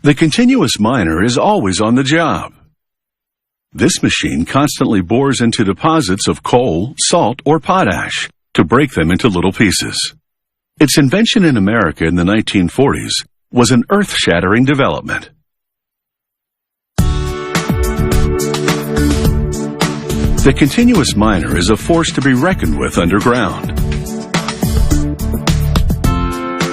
The continuous miner is always on the job. This machine constantly bores into deposits of coal, salt, or potash to break them into little pieces. Its invention in America in the 1940s was an earth-shattering development. The continuous miner is a force to be reckoned with underground.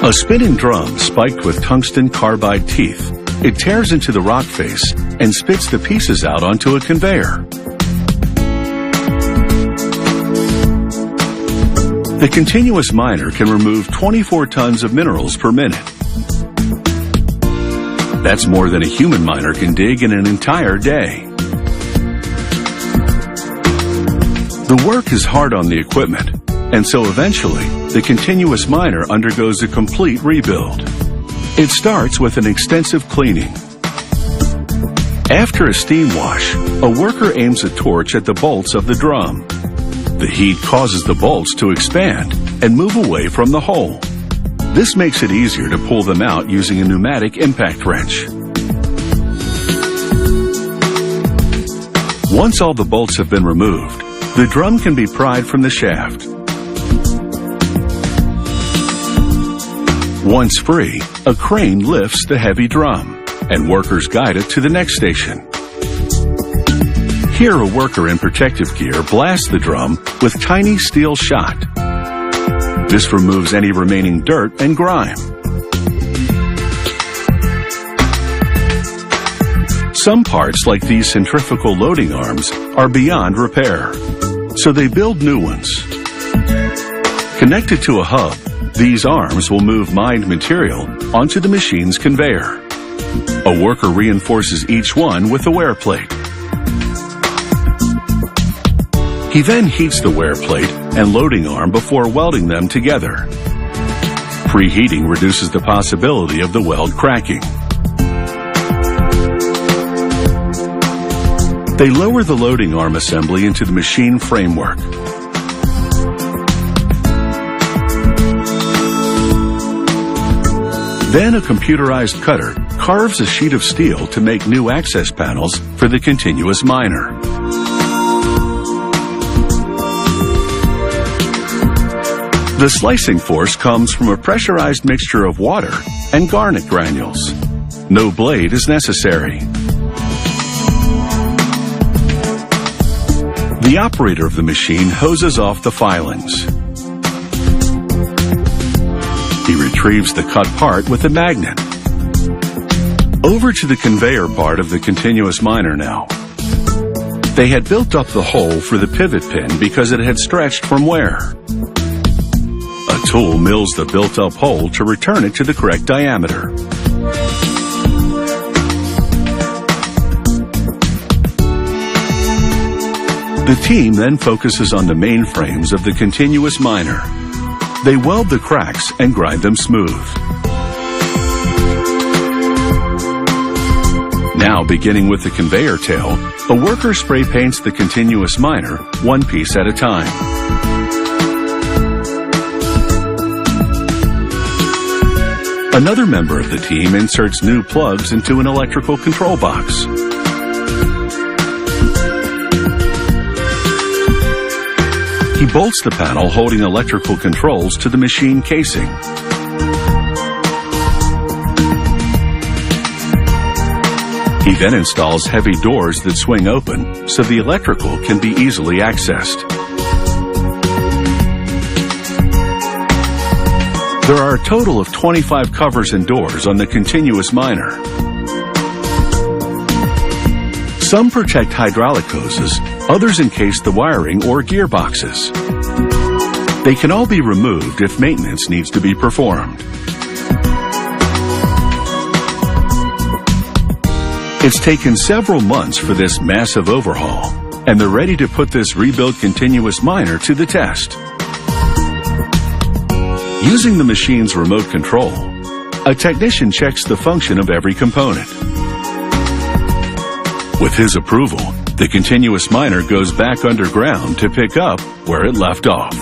A spinning drum spiked with tungsten carbide teeth. It tears into the rock face and spits the pieces out onto a conveyor. The continuous miner can remove 24 tons of minerals per minute. That's more than a human miner can dig in an entire day. The work is hard on the equipment, and so eventually, the continuous miner undergoes a complete rebuild. It starts with an extensive cleaning. After a steam wash, a worker aims a torch at the bolts of the drum. The heat causes the bolts to expand and move away from the hole. This makes it easier to pull them out using a pneumatic impact wrench. Once all the bolts have been removed, the drum can be pried from the shaft. Once free, a crane lifts the heavy drum, and workers guide it to the next station. Here, a worker in protective gear blasts the drum with tiny steel shot. This removes any remaining dirt and grime. Some parts, like these centrifugal loading arms, are beyond repair, so they build new ones. Connected to a hub, these arms will move mined material onto the machine's conveyor. A worker reinforces each one with a wear plate. He then heats the wear plate and loading arm before welding them together. Preheating reduces the possibility of the weld cracking. They lower the loading arm assembly into the machine framework. Then a computerized cutter carves a sheet of steel to make new access panels for the continuous miner. The slicing force comes from a pressurized mixture of water and garnet granules. No blade is necessary. The operator of the machine hoses off the filings. He retrieves the cut part with a magnet. Over to the conveyor part of the continuous miner now. They had built up the hole for the pivot pin because it had stretched from wear. A tool mills the built-up hole to return it to the correct diameter. The team then focuses on the main frames of the continuous miner. They weld the cracks and grind them smooth. Now, beginning with the conveyor tail, a worker spray paints the continuous miner one piece at a time. Another member of the team inserts new plugs into an electrical control box. He bolts the panel holding electrical controls to the machine casing. He then installs heavy doors that swing open so the electrical can be easily accessed. There are a total of 25 covers and doors on the continuous miner. Some protect hydraulic hoses, others encase the wiring or gearboxes. They can all be removed if maintenance needs to be performed. It's taken several months for this massive overhaul, and they're ready to put this rebuilt continuous miner to the test. Using the machine's remote control, a technician checks the function of every component. With his approval, the continuous miner goes back underground to pick up where it left off.